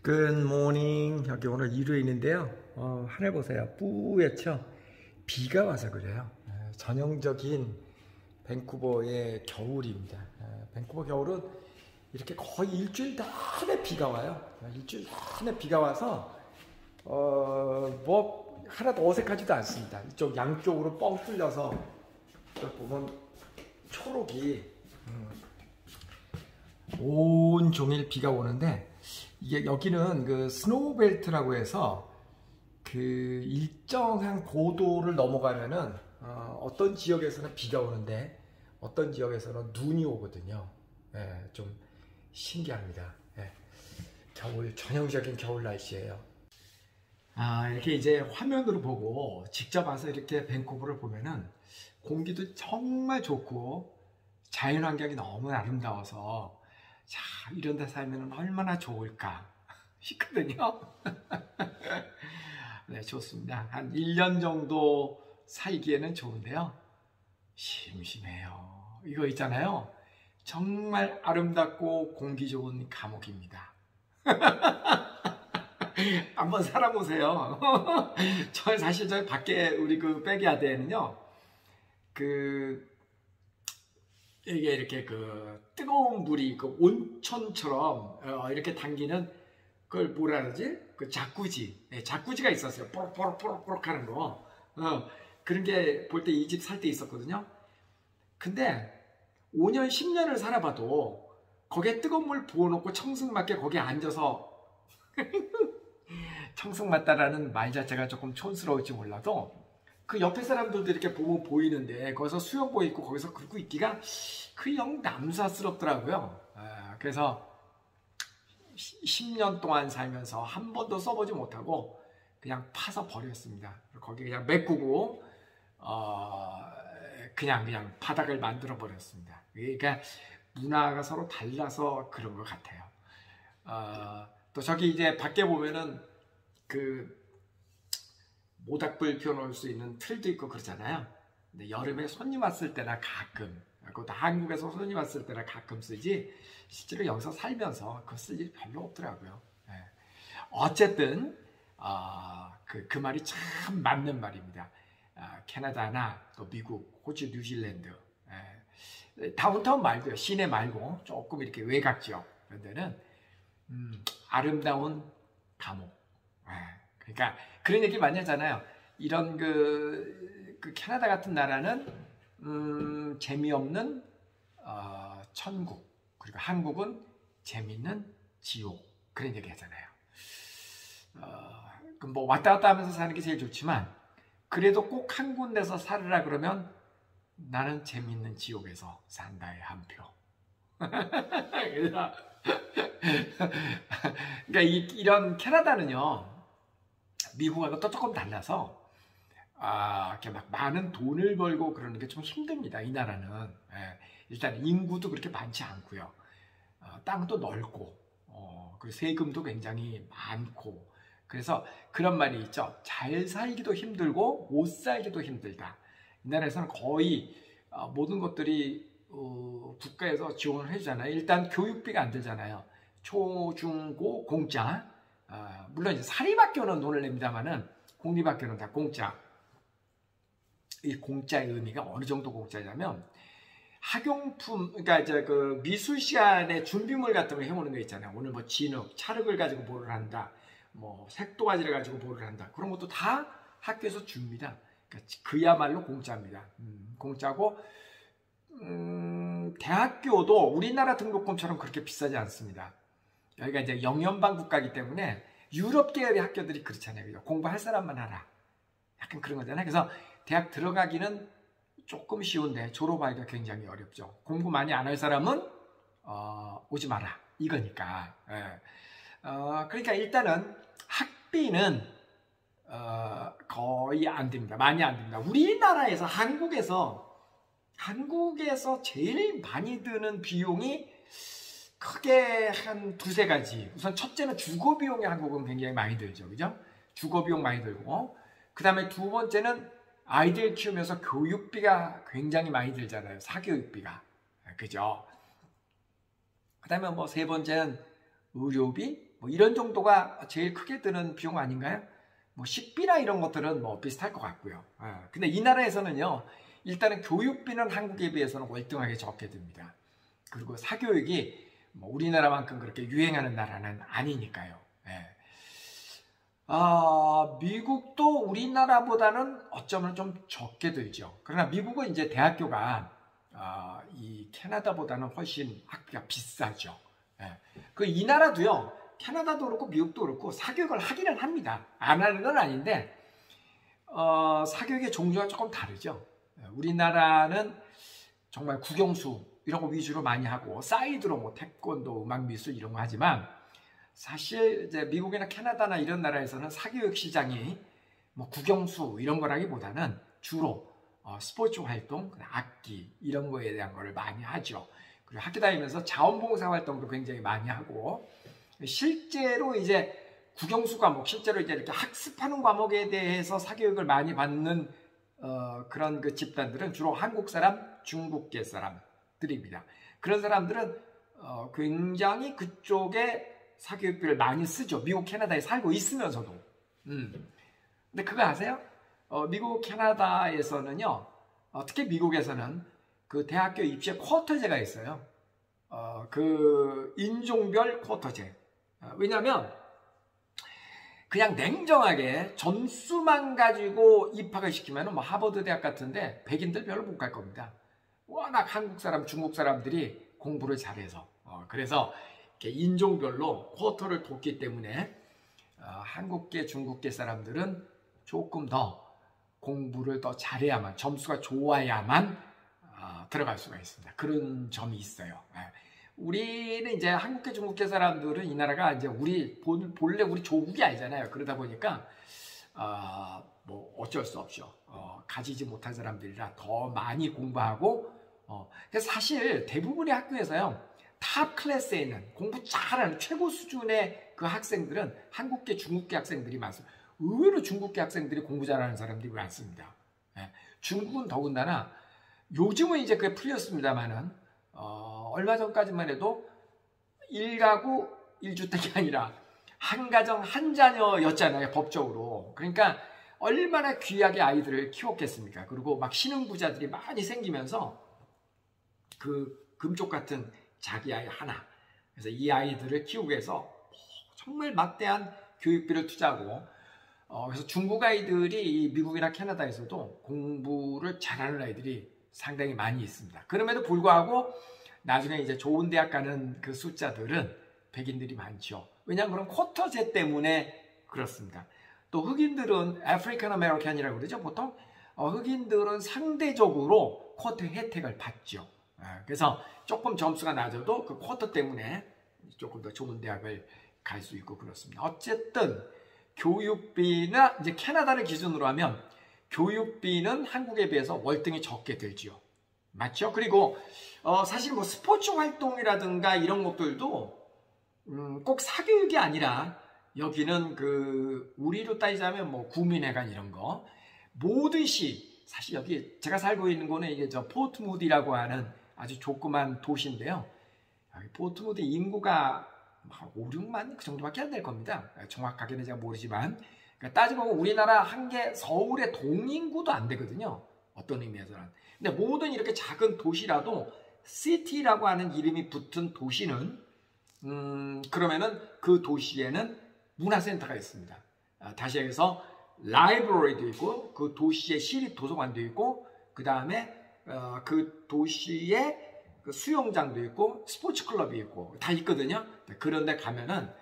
굿모닝. 여기 오늘 일요일인데요. 하늘 보세요. 뿌옇죠? 비가 와서 그래요. 전형적인 밴쿠버의 겨울입니다. 밴쿠버 겨울은 이렇게 거의 일주일 내내 비가 와요. 일주일 내내 비가 와서 뭐 하나도 어색하지도 않습니다. 이쪽 양쪽으로 뻥 뚫려서 보면 초록이 온종일 비가 오는데, 이게 여기는 그 스노우 벨트라고 해서 그 일정한 고도를 넘어가면은 어떤 지역에서는 비가 오는데 어떤 지역에서는 눈이 오거든요. 좀 신기합니다. 겨울, 전형적인 겨울 날씨예요. 이렇게 이제 화면으로 보고 직접 와서 이렇게 밴쿠버를 보면은 공기도 정말 좋고 자연환경이 너무 아름다워서, 자, 이런 데 살면 얼마나 좋을까 싶거든요. 네, 좋습니다. 한 1년 정도 살기에는 좋은데요, 심심해요. 이거 있잖아요, 정말 아름답고 공기 좋은 감옥입니다. 한번 살아보세요. 사실 저희 밖에 우리 그 백야드에는요, 이게 이렇게 그 뜨거운 물이 그 온천처럼 이렇게 당기는, 그걸 뭐라 그러지? 그 자쿠지. 자쿠지가 있었어요. 뽀록뽀록 하는 거. 그런 게 볼 때 이 집 살 때 있었거든요. 근데 5년, 10년을 살아봐도 거기에 뜨거운 물 부어놓고 청승맞게 거기에 앉아서 청승맞다라는 말 자체가 조금 촌스러울지 몰라도 그 옆에 사람들도 이렇게 보면 보이는데 거기서 수영복 입고 거기서 그러고 있기가 그 영 남사스럽더라고요. 그래서 10년 동안 살면서 한 번도 써보지 못하고 그냥 파서 버렸습니다. 거기 그냥 메꾸고 그냥 바닥을 만들어 버렸습니다. 그러니까 문화가 서로 달라서 그런 것 같아요. 또 저기 이제 밖에 보면은 그 모닥불 피워놓을 수 있는 틀도 있고 그러잖아요. 근데 여름에 손님 왔을 때나 가끔, 그것도 한국에서 손님 왔을 때나 가끔 쓰지, 실제로 여기서 살면서 그거 쓸 일이 별로 없더라고요. 어쨌든 그 말이 참 맞는 말입니다. 캐나다나 또 미국, 호주, 뉴질랜드, 다운타운 말고요, 시내 말고 조금 이렇게 외곽 지역 그런 데는 아름다운 감옥. 그러니까 그런 얘기 많이 하잖아요. 이런 그 캐나다 같은 나라는 재미없는 천국, 그리고 한국은 재미있는 지옥, 그런 얘기 하잖아요. 뭐 왔다 갔다 하면서 사는 게 제일 좋지만, 그래도 꼭 한 군데서 살으라 그러면 나는 재미있는 지옥에서 산다의 한 표. 그러니까 이런 캐나다는요, 미국하고 또 조금 달라서 이렇게 막 많은 돈을 벌고 그러는 게 좀 힘듭니다. 이 나라는 일단 인구도 그렇게 많지 않고요, 땅도 넓고, 그리고 세금도 굉장히 많고, 그래서 그런 말이 있죠. 잘 살기도 힘들고 못 살기도 힘들다. 이 나라에서는 거의 모든 것들이 국가에서 지원을 해주잖아요. 일단 교육비가 안 들잖아요. 초, 중, 고 공짜. 물론 이제 사립학교는 돈을 냅니다만은 공립학교는 다 공짜. 이 공짜의 의미가 어느 정도 공짜냐면, 학용품, 그러니까 이제 그 미술 시간에 준비물 같은 거 해오는 거 있잖아요. 오늘 뭐 진흙, 찰흙을 가지고 뭐를 한다, 뭐 색도가지를 가지고 뭐를 한다, 그런 것도 다 학교에서 줍니다. 그러니까 그야말로 공짜입니다. 공짜고, 대학교도 우리나라 등록금처럼 그렇게 비싸지 않습니다. 여기가 이제 영연방 국가이기 때문에 유럽 계열의 학교들이 그렇잖아요. 그죠? 공부할 사람만 하라, 약간 그런 거잖아요. 그래서 대학 들어가기는 조금 쉬운데 졸업하기가 굉장히 어렵죠. 공부 많이 안 할 사람은 오지 마라, 이거니까. 그러니까 일단은 학비는 거의 안 됩니다. 많이 안 됩니다. 우리나라에서, 한국에서 제일 많이 드는 비용이 크게 한 두세 가지. 우선 첫째는 주거 비용이 한국은 굉장히 많이 들죠. 그죠? 주거 비용 많이 들고, 그 다음에 두 번째는 아이들 키우면서 교육비가 굉장히 많이 들잖아요. 사교육비가. 그죠? 그 다음에 뭐 세 번째는 의료비, 뭐 이런 정도가 제일 크게 드는 비용 아닌가요? 뭐 식비나 이런 것들은 뭐 비슷할 것 같고요. 근데 이 나라에서는요, 일단은 교육비는 한국에 비해서는 월등하게 적게 듭니다. 그리고 사교육이 뭐 우리나라만큼 그렇게 유행하는 나라는 아니니까요. 미국도 우리나라보다는 어쩌면 좀 적게 들죠. 그러나 미국은 이제 대학교가 이 캐나다보다는 훨씬 학비가 비싸죠. 이 나라도요, 캐나다도 그렇고 미국도 그렇고 사교육을 하기는 합니다. 안 하는 건 아닌데 사교육의 종류가 조금 다르죠. 우리나라는 정말 국영수 이런 거 위주로 많이 하고 사이드로 뭐 태권도, 음악, 미술 이런 거 하지만 사실 이제 미국이나 캐나다나 이런 나라에서는 사교육 시장이 뭐 국영수 이런 거라기보다는 주로 스포츠 활동, 악기 이런 거에 대한 거를 많이 하죠. 그리고 학교 다니면서 자원봉사 활동도 굉장히 많이 하고 실제로 이제 국영수 과목, 실제로 이제 이렇게 학습하는 과목에 대해서 사교육을 많이 받는 그런 그 집단들은 주로 한국 사람, 중국계 사람들입니다. 그런 사람들은 굉장히 그쪽에 사교육비를 많이 쓰죠. 미국, 캐나다에 살고 있으면서도. 근데 그거 아세요? 미국, 캐나다에서는요, 특히 미국에서는 그 대학교 입시에 쿼터제가 있어요. 그 인종별 쿼터제. 왜냐하면 그냥 냉정하게 점수만 가지고 입학을 시키면 뭐 하버드 대학 같은데 백인들 별로 못 갈 겁니다. 워낙 한국 사람, 중국 사람들이 공부를 잘해서. 그래서 이렇게 인종별로 쿼터를 뒀기 때문에 한국계, 중국계 사람들은 조금 더 공부를 더 잘해야만, 점수가 좋아야만 들어갈 수가 있습니다. 그런 점이 있어요. 우리는 이제 한국계, 중국계 사람들은 이 나라가 이제 본래 우리 조국이 아니잖아요. 그러다 보니까 뭐 어쩔 수 없죠. 가지지 못한 사람들이라 더 많이 공부하고 그래서 사실 대부분의 학교에서요, 탑 클래스에 있는 공부 잘하는 최고 수준의 그 학생들은 한국계, 중국계 학생들이 많습니다. 의외로 중국계 학생들이 공부 잘하는 사람들이 많습니다. 중국은 더군다나 요즘은 이제 그게 풀렸습니다만은 얼마 전까지만 해도 1가구 1주택이 아니라 한 가정 한 자녀였잖아요, 법적으로. 그러니까 얼마나 귀하게 아이들을 키웠겠습니까? 그리고 막 신흥부자들이 많이 생기면서 그 금쪽 같은 자기 아이 하나, 그래서 이 아이들을 키우기 위해서 정말 막대한 교육비를 투자하고 그래서 중국 아이들이 미국이나 캐나다에서도 공부를 잘하는 아이들이 상당히 많이 있습니다. 그럼에도 불구하고 나중에 이제 좋은 대학 가는 그 숫자들은 백인들이 많죠. 왜냐하면 그런 쿼터제 때문에 그렇습니다. 또 흑인들은 아프리칸 아메리칸이라고 그러죠. 보통 흑인들은 상대적으로 쿼터 혜택을 받죠. 그래서 조금 점수가 낮아도 그 쿼터 때문에 조금 더 좋은 대학을 갈 수 있고 그렇습니다. 어쨌든 교육비나 이제 캐나다를 기준으로 하면 교육비는 한국에 비해서 월등히 적게 들지요. 맞죠? 그리고 사실 뭐 스포츠 활동이라든가 이런 것들도 꼭 사교육이 아니라 여기는 그 우리로 따지자면 뭐 구민회관 이런 거 모든시 사실 여기 제가 살고 있는 거는 이게 저 포트무디라고 하는 아주 조그만 도시인데요. 포트무디 인구가 5, 6만 그 정도밖에 안 될 겁니다. 정확하게는 제가 모르지만 그러니까 따지고 보면 우리나라 한 개 서울의 동인구도 안 되거든요. 어떤 의미에서는. 근데 모든 이렇게 작은 도시라도 시티라고 하는 이름이 붙은 도시는 그러면은 그 도시에는 문화센터가 있습니다. 다시 해서 라이브러리도 있고 그 도시의 시립 도서관도 있고 그 다음에 그 도시에 그 수영장도 있고 스포츠 클럽이 있고 다 있거든요. 그런데 가면은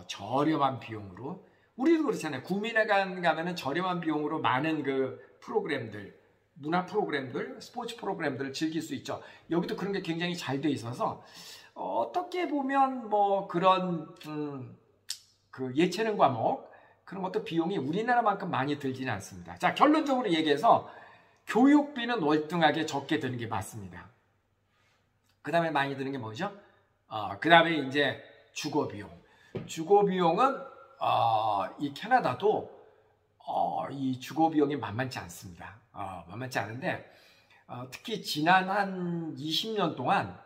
저렴한 비용으로 우리도 그렇잖아요. 구민회관 가면은 저렴한 비용으로 많은 그 프로그램들, 문화 프로그램들, 스포츠 프로그램들을 즐길 수 있죠. 여기도 그런 게 굉장히 잘 돼 있어서 어떻게 보면 뭐 그런 그 예체능 과목 그런 것도 비용이 우리나라만큼 많이 들지는 않습니다. 자, 결론적으로 얘기해서 교육비는 월등하게 적게 드는 게 맞습니다. 그 다음에 많이 드는 게 뭐죠? 그 다음에 이제 주거비용. 주거비용은 이 캐나다도 이 주거비용이 만만치 않습니다. 만만치 않은데 특히 지난 한 20년 동안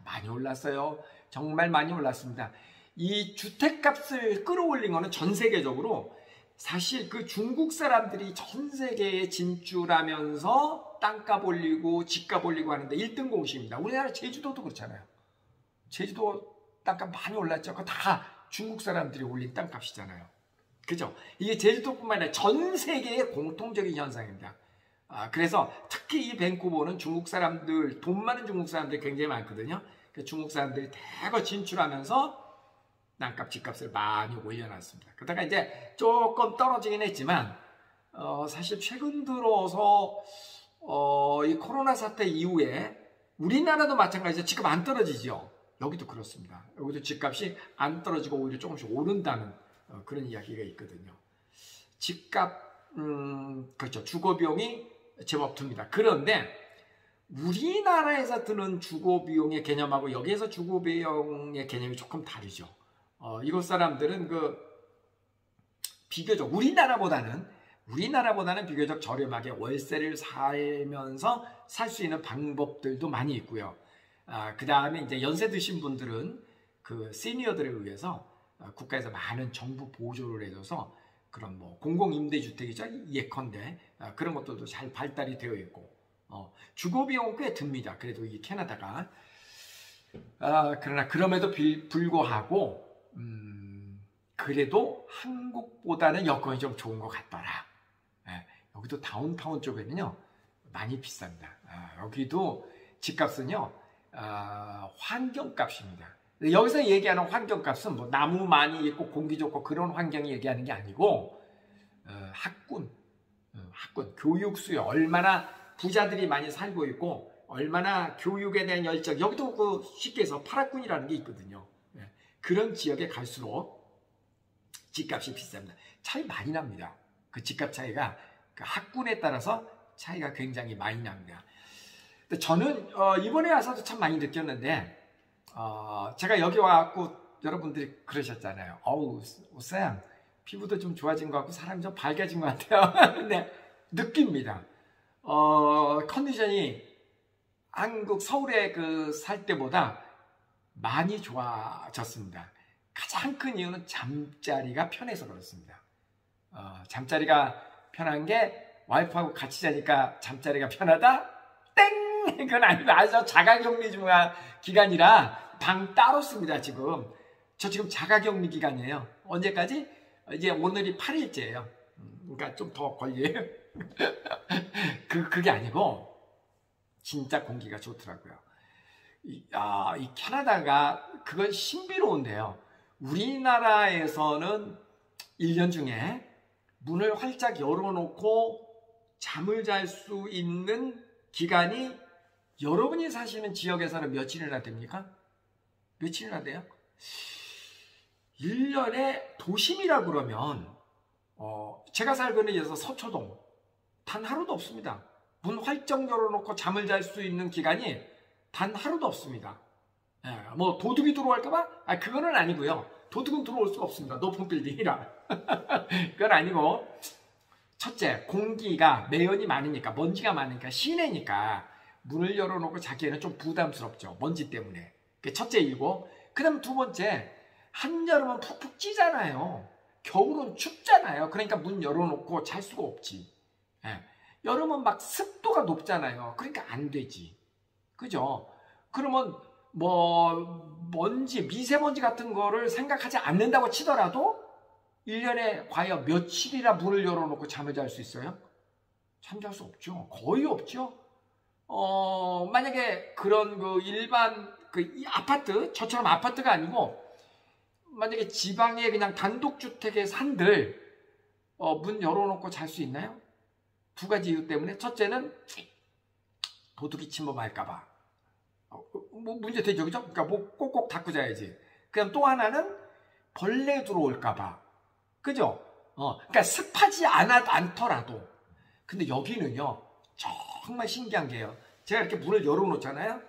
많이 올랐어요. 정말 많이 올랐습니다. 이 주택값을 끌어올린 거는 전 세계적으로 사실 그 중국 사람들이 전 세계에 진출하면서 땅값 올리고 집값 올리고 하는데 1등 공신입니다. 우리나라 제주도도 그렇잖아요. 제주도 땅값 많이 올랐죠. 그거 다 중국 사람들이 올린 땅값이잖아요. 그죠? 이게 제주도뿐만 아니라 전 세계의 공통적인 현상입니다. 그래서 특히 이 밴쿠버는 중국 사람들, 돈 많은 중국 사람들이 굉장히 많거든요. 중국 사람들이 대거 진출하면서 땅값, 집값을 많이 올려놨습니다. 그러다가 이제 조금 떨어지긴 했지만 사실 최근 들어서 이 코로나 사태 이후에 우리나라도 마찬가지로 집값 안 떨어지죠. 여기도 그렇습니다. 여기도 집값이 안 떨어지고 오히려 조금씩 오른다는 그런 이야기가 있거든요. 집값, 그렇죠. 주거비용이 제법 듭니다. 그런데 우리나라에서 드는 주거비용의 개념하고 여기에서 주거비용의 개념이 조금 다르죠. 이곳 사람들은 비교적 우리나라보다는 비교적 저렴하게 월세를 살면서 살 수 있는 방법들도 많이 있고요. 그 다음에 이제 연세 드신 분들은 그 시니어들에 의해서 국가에서 많은 정부 보조를 해줘서 그런 뭐 공공임대주택이죠. 예컨대 그런 것들도 잘 발달이 되어 있고 주거비용은 꽤 듭니다. 그래도 이 캐나다가 그러나 그럼에도 불구하고 그래도 한국보다는 여건이 좀 좋은 것 같더라. 여기도 다운타운 쪽에는요 많이 비쌉니다. 여기도 집값은요 환경값입니다. 여기서 얘기하는 환경값은 뭐 나무 많이 있고 공기 좋고 그런 환경이 얘기하는 게 아니고 학군, 교육 수요, 얼마나 부자들이 많이 살고 있고 얼마나 교육에 대한 열정, 여기도 쉽게 해서 파락군이라는 게 있거든요. 그런 지역에 갈수록 집값이 비쌉니다. 차이 많이 납니다. 그 집값 차이가 그 학군에 따라서 차이가 굉장히 많이 납니다. 근데 저는 이번에 와서도 참 많이 느꼈는데 제가 여기 와갖고 여러분들이 그러셨잖아요. 어우 쌤 피부도 좀 좋아진 것 같고 사람이 좀 밝아진 것 같아요. 근데 느낍니다. 컨디션이 한국 서울에 살 때보다 많이 좋아졌습니다. 가장 큰 이유는 잠자리가 편해서 그렇습니다. 잠자리가 편한 게 와이프하고 같이 자니까 잠자리가 편하다? 땡! 그건 아니고 아주 자가격리 중 기간이라 방 따로 씁니다. 저 지금 자가격리 기간이에요. 언제까지? 이제 오늘이 8일째예요. 그러니까 좀 더 걸려요. 그게 아니고 진짜 공기가 좋더라고요. 이 캐나다가 그건 신비로운데요. 우리나라에서는 1년 중에 문을 활짝 열어놓고 잠을 잘 수 있는 기간이 여러분이 사시는 지역에서는 며칠이나 됩니까? 며칠이나 돼요? 1년에 도심이라 그러면 제가 살고 있는 데서 서초동 단 하루도 없습니다. 문 활짝 열어놓고 잠을 잘 수 있는 기간이 단 하루도 없습니다. 뭐 도둑이 들어올까봐? 그거는 아니고요. 도둑은 들어올 수가 없습니다. 높은 빌딩이라. 그건 아니고 첫째, 공기가 매연이 많으니까 먼지가 많으니까 시내니까 문을 열어놓고 자기에는 좀 부담스럽죠. 먼지 때문에. 그게 첫째 일고 그 다음 두 번째, 한여름은 푹푹 찌잖아요. 겨울은 춥잖아요. 그러니까 문 열어놓고 잘 수가 없지. 여름은 막 습도가 높잖아요. 그러니까 안 되지. 그죠? 그러면 먼지, 미세먼지 같은 거를 생각하지 않는다고 치더라도 1년에 과연 며칠이나 문을 열어놓고 잠을 잘 수 있어요? 잠잘 수 없죠. 거의 없죠. 만약에 그런 일반 이 아파트, 저처럼 아파트가 아니고 만약에 지방에 그냥 단독주택에 산들 문 열어놓고 잘 수 있나요? 두 가지 이유 때문에. 첫째는 도둑이 침범할까봐 문제 되죠, 그죠? 그러니까 꼭꼭 닫고 자야지. 그럼 또 하나는 벌레 들어올까봐, 그죠? 그러니까 습하지 않더라도. 근데 여기는요 정말 신기한 게요. 제가 이렇게 문을 열어놓잖아요.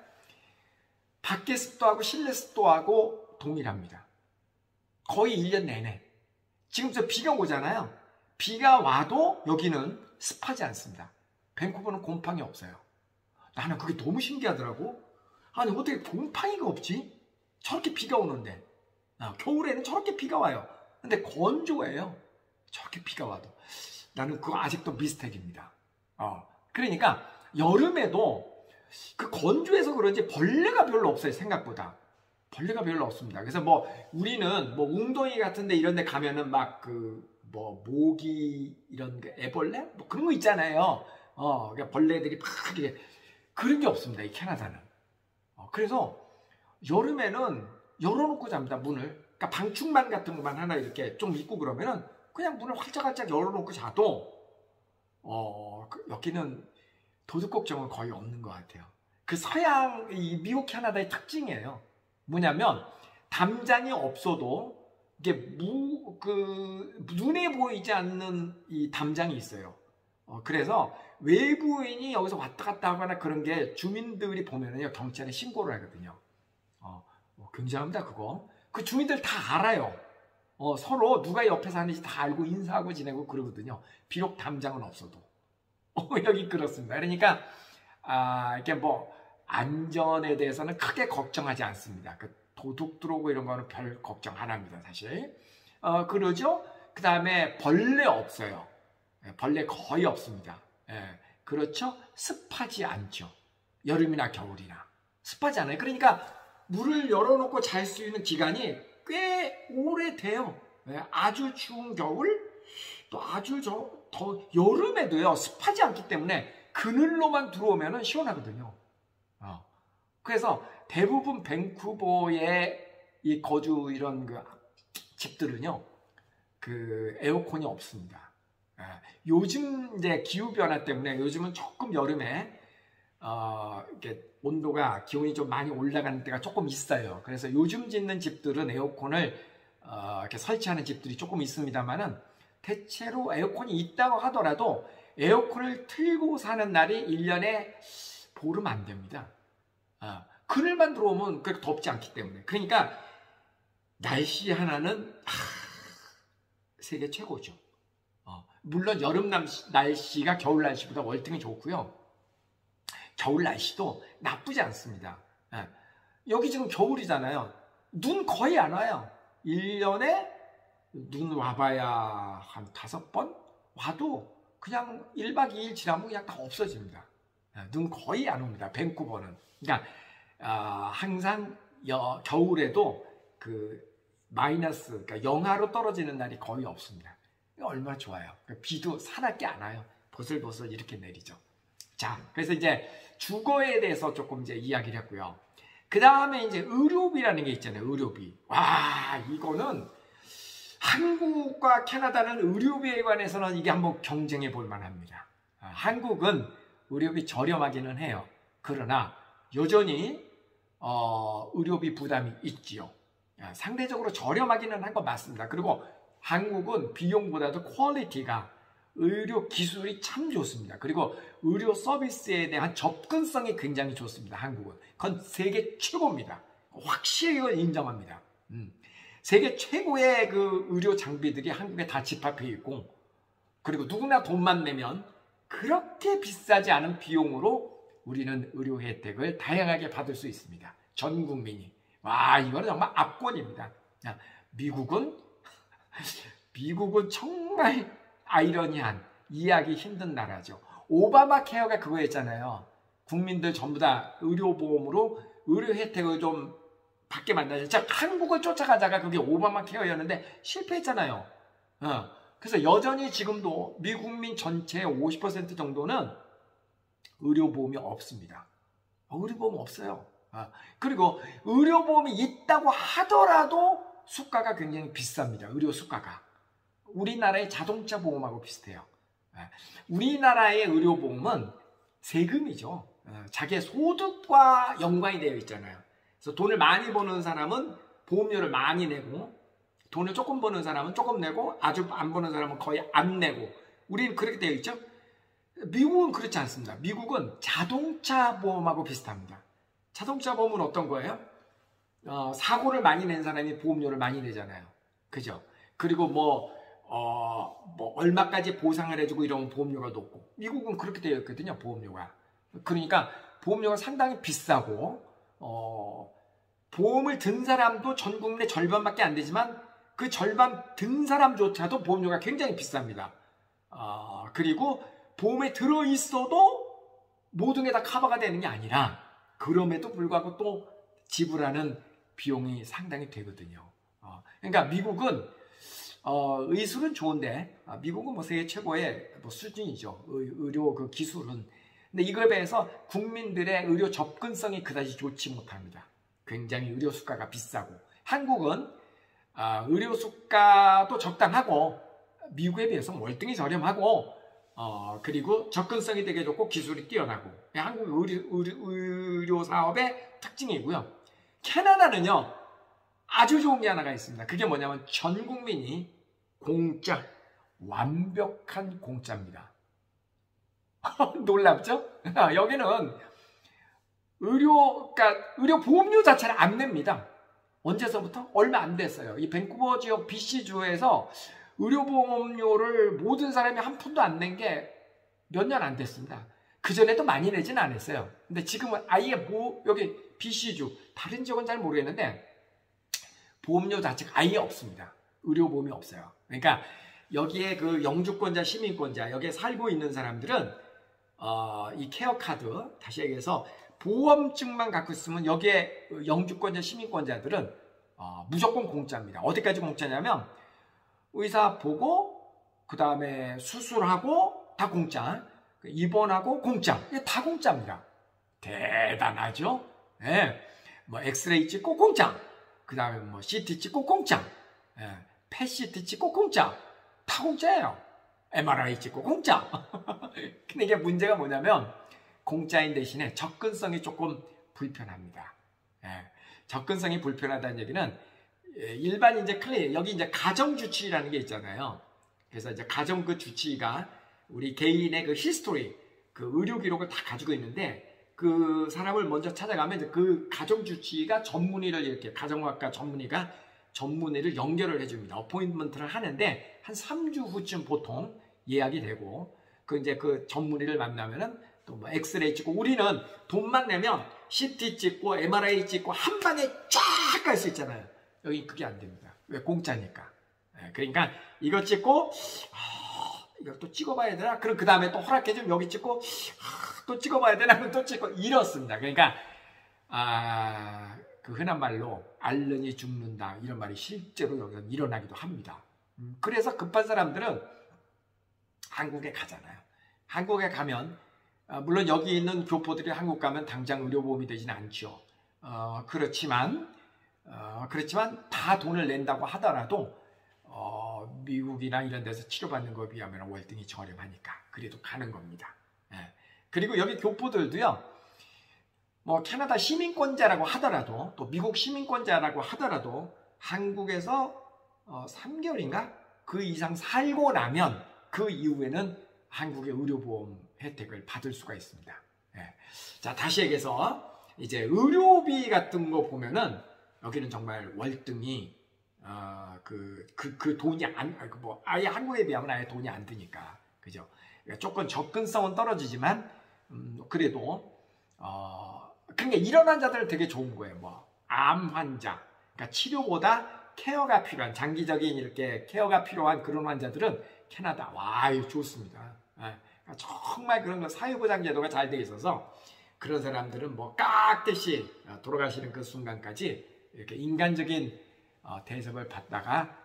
밖에 습도하고 실내 습도하고 동일합니다. 거의 1년 내내. 지금 비가 오잖아요. 비가 와도 여기는 습하지 않습니다. 밴쿠버는 곰팡이 없어요. 나는 그게 너무 신기하더라고. 아니 어떻게 곰팡이가 없지? 저렇게 비가 오는데. 겨울에는 저렇게 비가 와요. 근데 건조해요. 저렇게 비가 와도. 나는 그거 아직도 미스텍입니다. 그러니까 여름에도 그 건조해서 그런지 벌레가 별로 없어요. 생각보다. 벌레가 별로 없습니다. 그래서 우리는 웅덩이 같은데 이런 데 가면은 막 모기 이런 애벌레? 그런 거 있잖아요. 그러니까 벌레들이 막 이렇게 그런 게 없습니다. 이 캐나다는. 그래서 여름에는 열어놓고 잡니다. 문을. 그러니까 방충망 같은 것만 하나 이렇게 좀 있고 그러면은 그냥 문을 활짝활짝 열어놓고 자도 여기는 도둑 걱정은 거의 없는 것 같아요. 그 서양 이 미국 캐나다의 특징이에요. 뭐냐면 담장이 없어도 이게 눈에 보이지 않는 이 담장이 있어요. 그래서 외부인이 여기서 왔다 갔다 하거나 그런 게 주민들이 보면은요 경찰에 신고를 하거든요. 굉장합니다 그거. 그 주민들 다 알아요. 서로 누가 옆에 사는지 다 알고 인사하고 지내고 그러거든요. 비록 담장은 없어도. 여기 그렇습니다. 그러니까 이렇게 안전에 대해서는 크게 걱정하지 않습니다. 그 도둑 들어오고 이런 거는 별 걱정 안 합니다, 사실. 그러죠? 그 다음에 벌레 없어요. 벌레 거의 없습니다. 그렇죠? 습하지 않죠. 여름이나 겨울이나. 습하지 않아요. 그러니까 물을 열어놓고 잘 수 있는 기간이 꽤 오래돼요. 아주 추운 겨울, 또 아주 여름에도요, 습하지 않기 때문에 그늘로만 들어오면 시원하거든요. 그래서 대부분 밴쿠버의 이 거주 이런 집들은요, 그 에어컨이 없습니다. 요즘 이제 기후 변화 때문에 요즘은 조금 여름에 이렇게 온도가 기온이 좀 많이 올라가는 때가 조금 있어요. 그래서 요즘 짓는 집들은 에어컨을 이렇게 설치하는 집들이 조금 있습니다만은 대체로 에어컨이 있다고 하더라도 에어컨을 틀고 사는 날이 1년에 보름 안 됩니다. 그늘만 들어오면 그렇게 덥지 않기 때문에. 그러니까 날씨 하나는 세계 최고죠. 물론 여름 날씨가 겨울 날씨보다 월등히 좋고요. 겨울 날씨도 나쁘지 않습니다. 여기 지금 겨울이잖아요. 눈 거의 안 와요. 1년에 눈 와봐야 한 5번? 와도 그냥 1박 2일 지나면 그냥 다 없어집니다. 눈 거의 안 옵니다. 밴쿠버는. 그러니까 항상 겨울에도 그 마이너스, 그러니까 영하로 떨어지는 날이 거의 없습니다. 얼마나 좋아요. 비도 사납게 안 와요. 보슬보슬 이렇게 내리죠. 자, 그래서 이제 주거에 대해서 조금 이제 이야기를 했고요. 그 다음에 이제 의료비라는 게 있잖아요. 의료비. 와, 이거는 한국과 캐나다는 의료비에 관해서는 이게 한번 경쟁해 볼 만합니다. 한국은 의료비 저렴하기는 해요. 그러나 여전히 의료비 부담이 있지요. 상대적으로 저렴하기는 한 건 맞습니다. 그리고 한국은 비용보다도 퀄리티가 의료 기술이 참 좋습니다. 그리고 의료 서비스에 대한 접근성이 굉장히 좋습니다. 한국은. 그건 세계 최고입니다. 확실히 이건 인정합니다. 세계 최고의 그 의료 장비들이 한국에 다 집합해 있고, 그리고 누구나 돈만 내면 그렇게 비싸지 않은 비용으로 우리는 의료 혜택을 다양하게 받을 수 있습니다. 전 국민이. 와, 이거는 정말 압권입니다. 미국은 정말 아이러니한, 이해하기 힘든 나라죠. 오바마 케어가 그거였잖아요. 국민들 전부 다 의료보험으로 의료 혜택을 좀 받게 만나죠. 자, 한국을 쫓아가다가 그게 오바마 케어였는데 실패했잖아요. 그래서 여전히 지금도 미국민 전체의 50% 정도는 의료보험이 없습니다. 의료보험 없어요. 그리고 의료보험이 있다고 하더라도 수가가 굉장히 비쌉니다. 의료 수가가. 우리나라의 자동차 보험하고 비슷해요. 우리나라의 의료보험은 세금이죠. 자기의 소득과 연관이 되어 있잖아요. 그래서 돈을 많이 버는 사람은 보험료를 많이 내고, 돈을 조금 버는 사람은 조금 내고, 아주 안 버는 사람은 거의 안 내고, 우리는 그렇게 되어 있죠. 미국은 그렇지 않습니다. 미국은 자동차 보험하고 비슷합니다. 자동차 보험은 어떤 거예요? 사고를 많이 낸 사람이 보험료를 많이 내잖아요. 그죠? 그리고 얼마까지 보상을 해주고 이런 보험료가 높고, 미국은 그렇게 되어 있거든요, 보험료가. 그러니까 보험료가 상당히 비싸고, 보험을 든 사람도 전 국민의 절반밖에 안 되지만 그 절반 든 사람조차도 보험료가 굉장히 비쌉니다. 그리고 보험에 들어있어도 모든 게 다 커버가 되는 게 아니라 그럼에도 불구하고 또 지불하는 비용이 상당히 되거든요. 그러니까 미국은 의술은 좋은데 미국은 뭐 세계 최고의 뭐 수준이죠. 의료 그 기술은. 근데 이거에 비해서 국민들의 의료 접근성이 그다지 좋지 못합니다. 굉장히 의료 수가가 비싸고 한국은 의료 수가도 적당하고 미국에 비해서 월등히 저렴하고 그리고 접근성이 되게 좋고 기술이 뛰어나고 한국 의료 사업의 특징이고요. 캐나다는요 아주 좋은 게 하나가 있습니다. 그게 뭐냐면 전 국민이 공짜, 완벽한 공짜입니다. 놀랍죠? 여기는 의료 보험료 자체를 안 냅니다. 언제서부터? 얼마 안 됐어요. 이 밴쿠버 지역 BC주에서 의료보험료를 모든 사람이 한 푼도 안 낸 게 몇 년 안 됐습니다. 그전에도 많이 내진 않았어요. 근데 지금은 아예 여기 BC주, 다른 지역은 잘 모르겠는데 보험료 자체가 아예 없습니다. 의료보험이 없어요. 그러니까 여기에 그 영주권자, 시민권자, 여기에 살고 있는 사람들은 이 케어카드, 다시 얘기해서 보험증만 갖고 있으면 여기에 영주권자, 시민권자들은 무조건 공짜입니다. 어디까지 공짜냐면 의사 보고 그 다음에 수술하고 다 공짜, 입원하고 공짜, 이게 다 공짜입니다. 대단하죠? 네. 뭐 엑스레이 찍고 공짜, 그 다음에 뭐 CT 찍고 공짜, 펫CT 찍고 공짜, 다 공짜예요. MRI 찍고 공짜. 근데 이게 문제가 뭐냐면 공짜인 대신에 접근성이 조금 불편합니다. 접근성이 불편하다는 얘기는 일반 이제 여기 이제 가정 주치의라는 게 있잖아요. 그래서 이제 가정 그 주치의가 우리 개인의 그 히스토리, 그 의료 기록을 다 가지고 있는데 그 사람을 먼저 찾아가면 이제 그 가정 주치의가 전문의를 이렇게 가정학과 전문의가 전문의를 연결을 해줍니다. 어포인트먼트를 하는데 한 3주 후쯤 보통 예약이 되고 이제 그 전문의를 만나면은 또 뭐 엑스레이 찍고 우리는 돈만 내면 CT 찍고 MRI 찍고 한 방에 쫙 갈 수 있잖아요. 여기 그게 안 됩니다. 왜? 공짜니까. 그러니까 이거 찍고 이걸 또 찍어봐야 되나? 그럼 그 다음에 또 허락해주면 여기 찍고 또 찍어봐야 되나? 그럼 또 찍고 이렇습니다. 그러니까 그 흔한 말로 앓느니 죽는다 이런 말이 실제로 여기서 일어나기도 합니다. 그래서 급한 사람들은 한국에 가잖아요. 한국에 가면 물론 여기 있는 교포들이 한국 가면 당장 의료보험이 되지는 않죠. 그렇지만 다 돈을 낸다고 하더라도 미국이나 이런 데서 치료받는 것에 비하면 월등히 저렴하니까 그래도 가는 겁니다. 그리고 여기 교포들도요. 뭐 캐나다 시민권자라고 하더라도 또 미국 시민권자라고 하더라도 한국에서 3개월인가 그 이상 살고 나면 그 이후에는 한국의 의료보험 혜택을 받을 수가 있습니다. 자, 다시 얘기해서 이제 의료비 같은 거 보면은 여기는 정말 월등히 그 돈이 아예 한국에 비하면 아예 돈이 안 드니까 그죠? 조금 접근성은 떨어지지만 그래도 그러니까 이런 환자들은 되게 좋은 거예요. 뭐 암 환자, 그러니까 치료보다 케어가 필요한 장기적인 이렇게 케어가 필요한 그런 환자들은 캐나다 좋습니다. 정말 그런 거 사회보장 제도가 잘 돼 있어서 그런 사람들은 뭐 깍듯이 돌아가시는 그 순간까지 이렇게 인간적인 대접을 받다가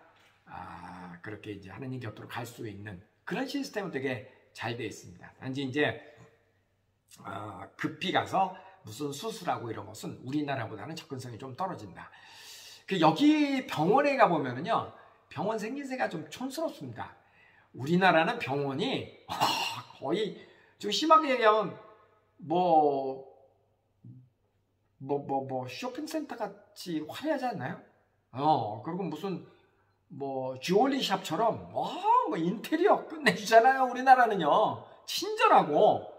그렇게 이제 하느님 곁으로 갈 수 있는 그런 시스템은 되게 잘 돼 있습니다. 단지 이제 급히 가서 무슨 수술하고 이런 것은 우리나라보다는 접근성이 좀 떨어진다. 여기 병원에 가보면은요, 병원 생김새가 좀 촌스럽습니다. 우리나라는 병원이 거의 좀 심하게 얘기하면 쇼핑센터 같이 화려하지 않나요? 그리고 무슨 주얼리 샵처럼 인테리어 끝내주잖아요. 우리나라는요 친절하고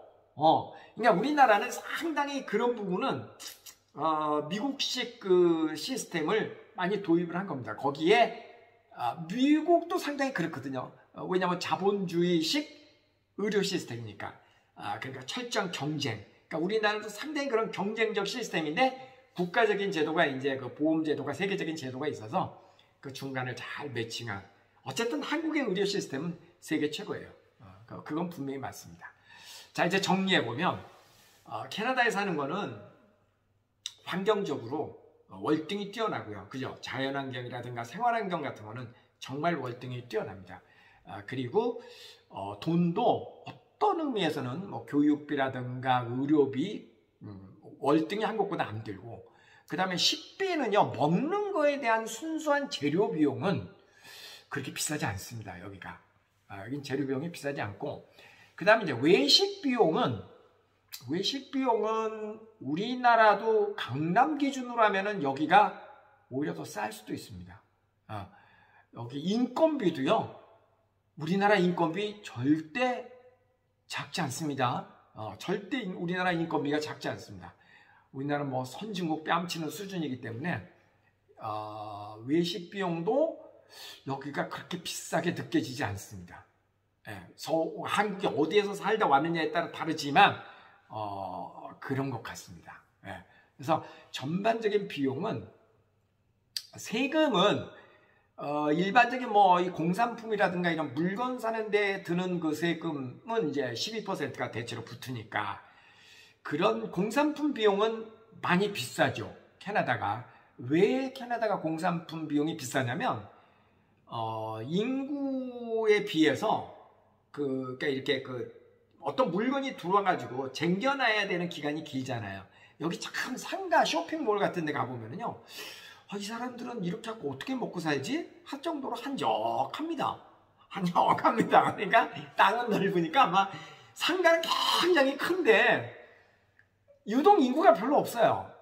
그러니까 우리나라는 상당히 그런 부분은 미국식 그 시스템을 많이 도입을 한 겁니다. 거기에 미국도 상당히 그렇거든요. 왜냐하면 자본주의식 의료 시스템이니까. 그러니까 철저한 경쟁. 그러니까 우리나라도 상당히 그런 경쟁적 시스템인데 국가적인 제도가 이제 그 보험 제도가 세계적인 제도가 있어서 그 중간을 잘 매칭한 어쨌든 한국의 의료 시스템은 세계 최고예요. 그건 분명히 맞습니다. 자, 이제 정리해 보면 캐나다에 사는 거는 환경적으로 월등히 뛰어나고요. 그죠? 자연환경이라든가 생활환경 같은 거는 정말 월등히 뛰어납니다. 그리고 돈도 어떤 의미에서는 뭐 교육비라든가 의료비 월등히 한국보다 안 들고, 그 다음에 식비는요, 먹는 거에 대한 순수한 재료 비용은 그렇게 비싸지 않습니다. 여기가 여긴 재료 비용이 비싸지 않고, 그 다음에 이제 외식 비용은 우리나라도 강남 기준으로 하면은 여기가 오히려 더 쌀 수도 있습니다. 여기 인건비도요, 우리나라 인건비 절대 작지 않습니다. 절대 우리나라 인건비가 작지 않습니다. 우리나라는 뭐 선진국 뺨치는 수준이기 때문에 외식 비용도 여기가 그렇게 비싸게 느껴지지 않습니다. 한국이 어디에서 살다 왔느냐에 따라 다르지만 그런 것 같습니다. 그래서 전반적인 비용은, 세금은 일반적인 뭐 이 공산품이라든가 이런 물건 사는 데 드는 그 세금은 이제 12%가 대체로 붙으니까 그런 공산품 비용은 많이 비싸죠. 캐나다가. 왜 캐나다가 공산품 비용이 비싸냐면 인구에 비해서 그러니까 이렇게 어떤 물건이 들어와가지고 쟁겨놔야 되는 기간이 길잖아요. 여기 참 상가 쇼핑몰 같은 데 가보면은요, 이 사람들은 이렇게 하고 어떻게 먹고 살지? 할 정도로 한적합니다. 한적합니다. 그러니까 땅은 넓으니까 아마 상가는 굉장히 큰데 유동 인구가 별로 없어요.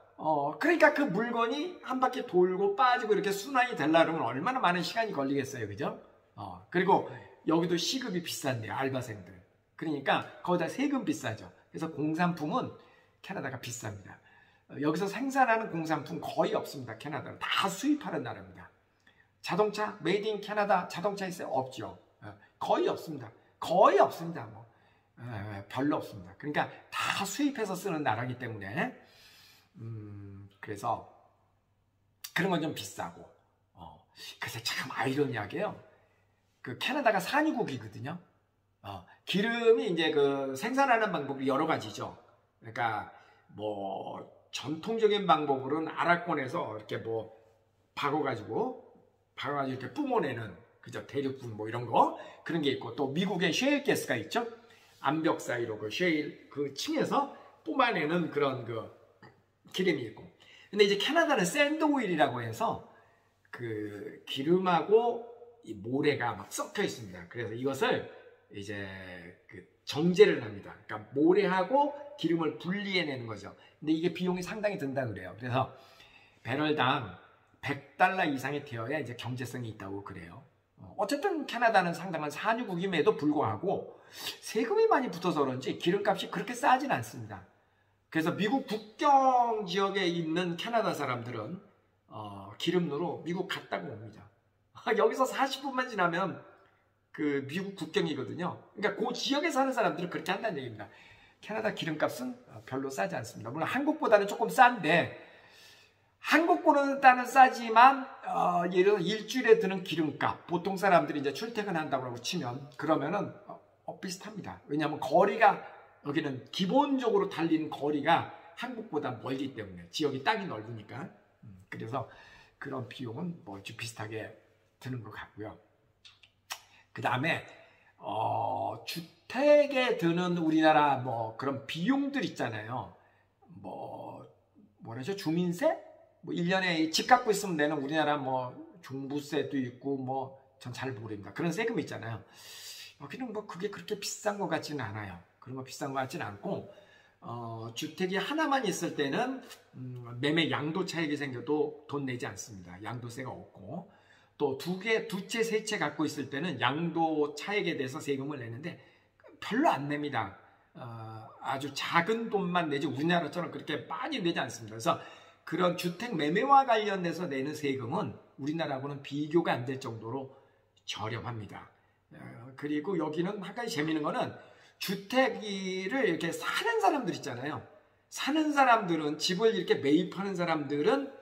그러니까 그 물건이 한 바퀴 돌고 빠지고 이렇게 순환이 되려면 얼마나 많은 시간이 걸리겠어요. 그죠? 그리고 여기도 시급이 비싼데요. 알바생들. 그러니까 거기다 세금 비싸죠. 그래서 공산품은 캐나다가 비쌉니다. 여기서 생산하는 공산품 거의 없습니다. 캐나다는 다 수입하는 나라입니다. 자동차, 메이드 인 캐나다 자동차 있어요? 없죠. 거의 없습니다. 거의 없습니다. 뭐 별로 없습니다. 그러니까 다 수입해서 쓰는 나라이기 때문에 그래서 그런 건 좀 비싸고, 그래서 참 아이러니하게요. 그 캐나다가 산유국이거든요. 기름이 이제 그 생산하는 방법이 여러 가지죠. 그러니까 뭐 전통적인 방법으로는 아라콘에서 이렇게 뭐 박아가지고 이렇게 뿜어내는, 그죠? 대륙분 뭐 이런 거, 그런 게 있고, 또 미국의 셰일 가스가 있죠. 암벽 사이로 그 셰일 그 층에서 뿜어내는 그런 그 기름이 있고. 근데 이제 캐나다는 샌드 오일이라고 해서 그 기름하고 이 모래가 막 섞여 있습니다. 그래서 이것을 이제 그 정제를 합니다. 그러니까 모래하고 기름을 분리해내는 거죠. 근데 이게 비용이 상당히 든다 그래요. 그래서 배럴당 $100 이상이 되어야 이제 경제성이 있다고 그래요. 어쨌든 캐나다는 상당한 산유국임에도 불구하고 세금이 많이 붙어서 그런지 기름값이 그렇게 싸진 않습니다. 그래서 미국 국경 지역에 있는 캐나다 사람들은 기름으로 미국 갔다고 옵니다. 여기서 40분만 지나면 그 미국 국경이거든요. 그러니까 그 지역에 사는 사람들은 그렇게 한다는 얘기입니다. 캐나다 기름값은 별로 싸지 않습니다. 물론 한국보다는 조금 싼데, 한국보다는 싸지만 예를 들어 일주일에 드는 기름값, 보통 사람들이 이제 출퇴근한다고 치면 그러면은 비슷합니다. 왜냐하면 거리가, 여기는 기본적으로 달리는 거리가 한국보다 멀기 때문에, 지역이 땅이 넓으니까. 그래서 그런 비용은 뭐 비슷하게 드는 것 같고요. 그 다음에 주택에 드는 우리나라 뭐 그런 비용들 있잖아요. 뭐라죠? 주민세? 뭐 1년에 집 갖고 있으면 내는 우리나라 뭐 종부세도 있고 뭐 전 잘 모릅니다. 그런 세금 있잖아요. 여기는 뭐 그게 그렇게 비싼 것 같지는 않아요. 그런 거 비싼 것 같지는 않고, 주택이 하나만 있을 때는 매매 양도 차익이 생겨도 돈 내지 않습니다. 양도세가 없고, 또 두 채, 세 채 갖고 있을 때는 양도 차익에 대해서 세금을 내는데 별로 안 냅니다. 아주 작은 돈만 내지 우리나라처럼 그렇게 많이 내지 않습니다. 그래서 그런 주택 매매와 관련돼서 내는 세금은 우리나라하고는 비교가 안 될 정도로 저렴합니다. 그리고 여기는 한 가지 재미있는 거는 주택을 이렇게 사는 사람들 있잖아요. 사는 사람들은, 집을 이렇게 매입하는 사람들은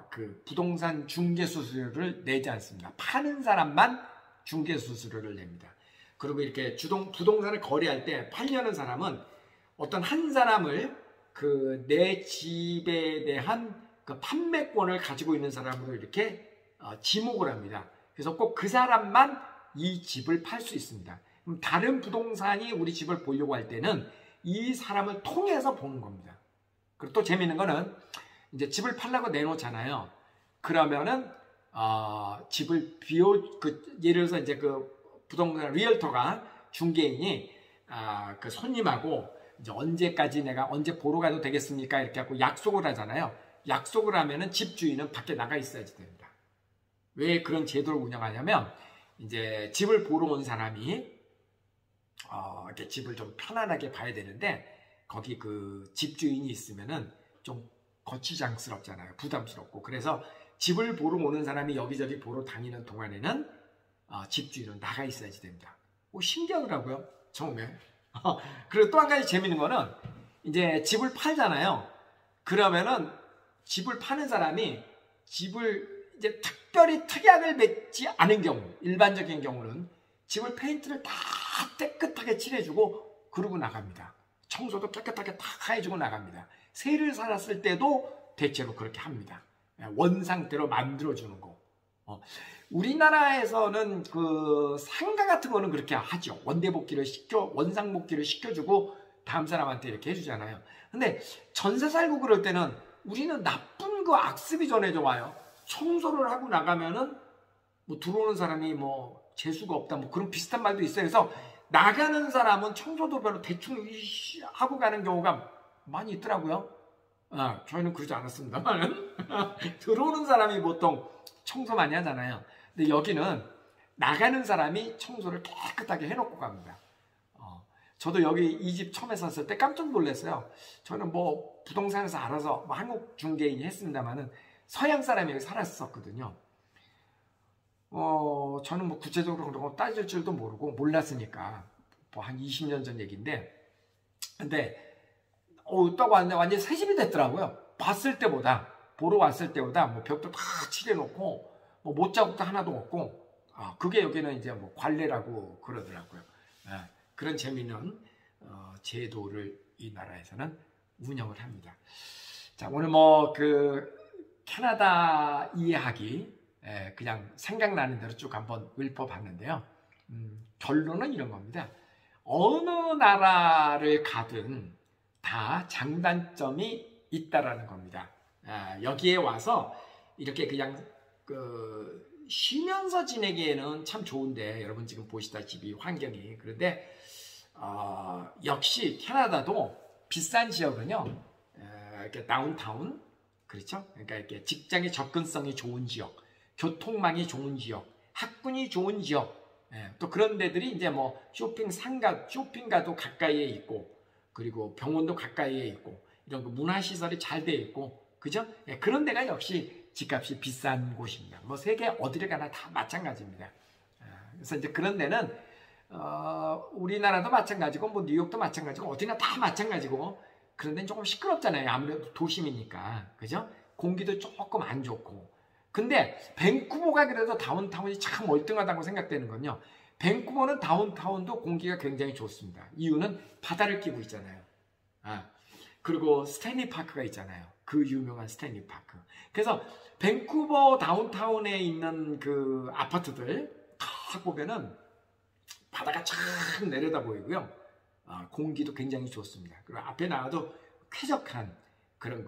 그 부동산 중개 수수료를 내지 않습니다. 파는 사람만 중개 수수료를 냅니다. 그리고 이렇게 부동산을 거래할 때 팔려는 사람은 어떤 한 사람을 그 내 집에 대한 그 판매권을 가지고 있는 사람으로 이렇게 지목을 합니다. 그래서 꼭 그 사람만 이 집을 팔 수 있습니다. 그럼 다른 부동산이 우리 집을 보려고 할 때는 이 사람을 통해서 보는 겁니다. 그리고 또 재미있는 거는 이제 집을 팔라고 내놓잖아요. 그러면은 집을 예를 들어서 이제 그 부동산 리얼터가 중개인이 그 손님하고 이제 언제 보러 가도 되겠습니까? 이렇게 하고 약속을 하잖아요. 약속을 하면은 집주인은 밖에 나가 있어야지 됩니다. 왜 그런 제도를 운영하냐면 이제 집을 보러 온 사람이 이렇게 집을 좀 편안하게 봐야 되는데 거기 그 집주인이 있으면은 좀 거추장스럽잖아요. 부담스럽고. 그래서 집을 보러 오는 사람이 여기저기 보러 다니는 동안에는 집주인은 나가 있어야지 됩니다. 신기하더라고요, 처음에. 그리고 또 한 가지 재밌는 거는 이제 집을 팔잖아요. 그러면은 집을 파는 사람이 집을 이제 특별히 특약을 맺지 않은 경우, 일반적인 경우는 집을 페인트를 다 깨끗하게 칠해주고 그러고 나갑니다. 청소도 깨끗하게 다 해주고 나갑니다. 새를 살았을 때도 대체로 그렇게 합니다. 원상태로 만들어주는 거. 우리나라에서는 그 상가 같은 거는 그렇게 하죠. 원상복귀를 시켜주고 다음 사람한테 이렇게 해주잖아요. 근데 전세 살고 그럴 때는 우리는 나쁜 그 악습이 전해져 와요. 청소를 하고 나가면은 뭐 들어오는 사람이 뭐 재수가 없다 뭐 그런 비슷한 말도 있어요. 그래서 나가는 사람은 청소도 별로 대충 하고 가는 경우가 많이 있더라고요. 저희는 그러지 않았습니다만 들어오는 사람이 보통 청소 많이 하잖아요. 근데 여기는 나가는 사람이 청소를 깨끗하게 해놓고 갑니다. 저도 여기 이 집 처음에 샀을 때 깜짝 놀랐어요. 저는 뭐 부동산에서 알아서 뭐 한국 중개인이 했습니다만은 서양 사람이 여기 살았었거든요. 저는 뭐 구체적으로 그런 거 따질 줄도 모르고 몰랐으니까 뭐 한 20년 전 얘기인데, 근데 딱 왔는데 완전히 새 집이 됐더라고요. 보러 왔을 때보다 뭐 벽도 다 칠해놓고 뭐 못자국도 하나도 없고, 그게 여기는 이제 뭐 관례라고 그러더라고요. 그런 재미있는 제도를 이 나라에서는 운영을 합니다. 자, 오늘 뭐 그 캐나다 이해하기 그냥 생각나는 대로 쭉 한번 읊어봤는데요. 결론은 이런 겁니다. 어느 나라를 가든 다 장단점이 있다라는 겁니다. 여기에 와서 이렇게 그냥 쉬면서 지내기에는 참 좋은데, 여러분 지금 보시다시피 환경이 그런데 역시 캐나다도 비싼 지역은요, 이렇게 다운타운, 그렇죠? 그러니까 이렇게 직장의 접근성이 좋은 지역, 교통망이 좋은 지역, 학군이 좋은 지역, 또 그런 데들이 이제 뭐 쇼핑가도 가까이에 있고, 그리고 병원도 가까이에 있고, 이런 그 문화시설이 잘 돼 있고, 그죠? 그런 데가 역시 집값이 비싼 곳입니다. 뭐 세계 어디를 가나 다 마찬가지입니다. 그래서 이제 그런 데는 우리나라도 마찬가지고, 뭐 뉴욕도 마찬가지고, 어디나 다 마찬가지고, 그런 데는 조금 시끄럽잖아요. 아무래도 도심이니까, 그죠? 공기도 조금 안 좋고. 근데 밴쿠버가 그래도 다운타운이 참 월등하다고 생각되는 건요, 밴쿠버는 다운타운도 공기가 굉장히 좋습니다. 이유는 바다를 끼고 있잖아요. 그리고 스탠리 파크가 있잖아요. 그 유명한 스탠리 파크. 그래서 밴쿠버 다운타운에 있는 그 아파트들 다 보면은 바다가 쫙 내려다 보이고요. 공기도 굉장히 좋습니다. 그리고 앞에 나와도 쾌적한 그런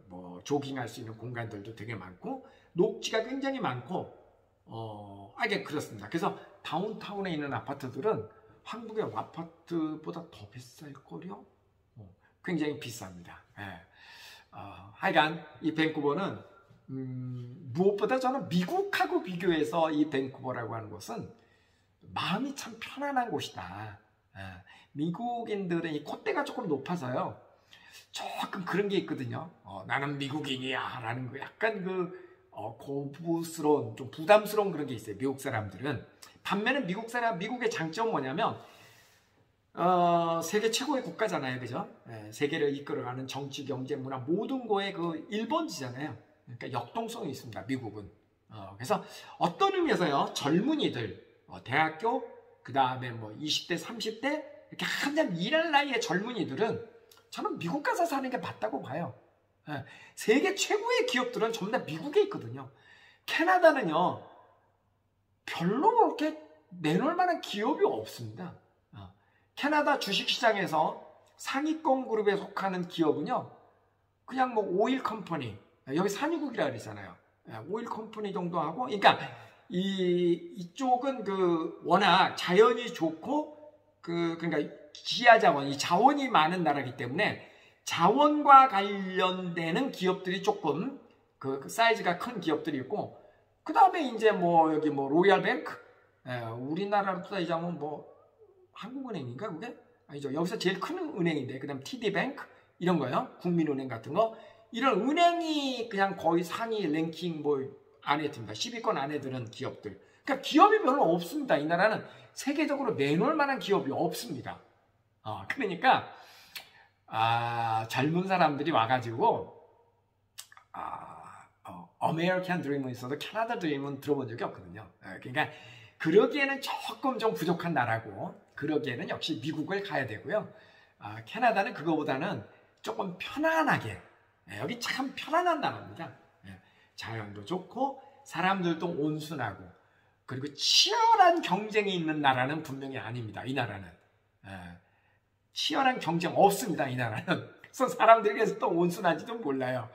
뭐 조깅할 수 있는 공간들도 되게 많고, 녹지가 굉장히 많고, 이게 그렇습니다. 그래서 다운타운에 있는 아파트들은 한국의 아파트보다 더 비쌀걸요? 굉장히 비쌉니다. 하여간 이 밴쿠버는 무엇보다 저는 미국하고 비교해서 이 밴쿠버라고 하는 곳은 마음이 참 편안한 곳이다. 미국인들은 이 콧대가 조금 높아서요, 조금 그런 게 있거든요. 나는 미국인이야 라는 거, 약간 고부스러운, 좀 부담스러운 그런 게 있어요, 미국 사람들은. 반면에 미국의 장점은 뭐냐면 세계 최고의 국가잖아요, 그죠? 예, 세계를 이끌어가는 정치, 경제, 문화 모든 거에 그 1번지잖아요. 그러니까 역동성이 있습니다, 미국은. 그래서 어떤 의미에서요, 젊은이들, 대학교, 그 다음에 뭐 20대, 30대 이렇게 한참 일할 나이의 젊은이들은 저는 미국 가서 사는 게 맞다고 봐요. 예, 세계 최고의 기업들은 전부 다 미국에 있거든요. 캐나다는요, 별로 그렇게 내놓을 만한 기업이 없습니다. 캐나다 주식시장에서 상위권 그룹에 속하는 기업은요, 그냥 뭐 오일 컴퍼니, 여기 산유국이라 그러잖아요. 오일 컴퍼니 정도 하고, 그러니까 이쪽은 그 워낙 자연이 좋고, 그러니까 지하 자원, 이 자원이 많은 나라이기 때문에 자원과 관련되는 기업들이 조금 그 사이즈가 큰 기업들이 있고, 그 다음에 이제 뭐 여기 뭐 로얄뱅크, 우리나라로 따지자면 뭐 한국은행인가 그게? 아니죠. 여기서 제일 큰 은행인데, 그 다음 TD뱅크 이런 거요. 국민은행 같은 거. 이런 은행이 그냥 거의 상위 랭킹 뭐 안에 듭니다. 10위권 안에 드는 기업들. 그러니까 기업이 별로 없습니다. 이 나라는 세계적으로 내놓을 만한 기업이 없습니다. 그러니까 젊은 사람들이 와가지고 아메리칸 드림은 있어도 캐나다 드림은 들어본 적이 없거든요. 그러니까 그러기에는 조금 좀 부족한 나라고, 그러기에는 역시 미국을 가야 되고요. 캐나다는 그거보다는 조금 편안하게, 여기 참 편안한 나라입니다. 자연도 좋고 사람들도 온순하고, 그리고 치열한 경쟁이 있는 나라는 분명히 아닙니다. 이 나라는 치열한 경쟁 없습니다. 이 나라는. 그래서 사람들에게서 또 온순한지도 몰라요.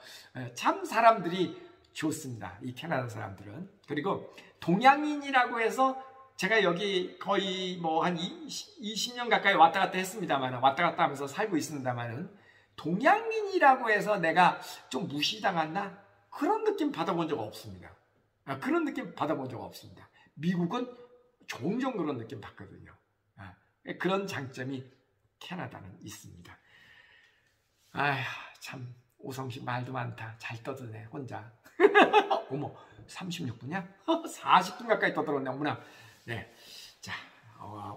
참 사람들이 좋습니다. 이 캐나다 사람들은. 그리고 동양인이라고 해서 제가 여기 거의 뭐 한 20년 가까이 왔다 갔다 했습니다만, 왔다 갔다 하면서 살고 있습니다만은, 동양인이라고 해서 내가 좀 무시당했나? 그런 느낌 받아본 적 없습니다. 그런 느낌 받아본 적 없습니다. 미국은 종종 그런 느낌 받거든요. 그런 장점이 캐나다는 있습니다. 아휴, 참 오성식 말도 많다. 잘 떠드네 혼자. 어머, 36분이야? 40분 가까이 떠들었네. 어머나. 네, 자,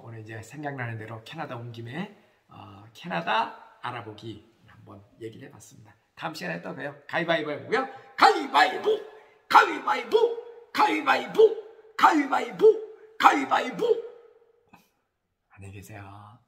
오늘 이제 생각나는 대로 캐나다 온 김에 캐나다 알아보기 한번 얘기를 해봤습니다. 다음 시간에 또 봬요. 가위바위보 해보고요. 가위바위보, 가위바위보, 가위바위보, 가위바위보, 가위바위보. 안녕히 계세요.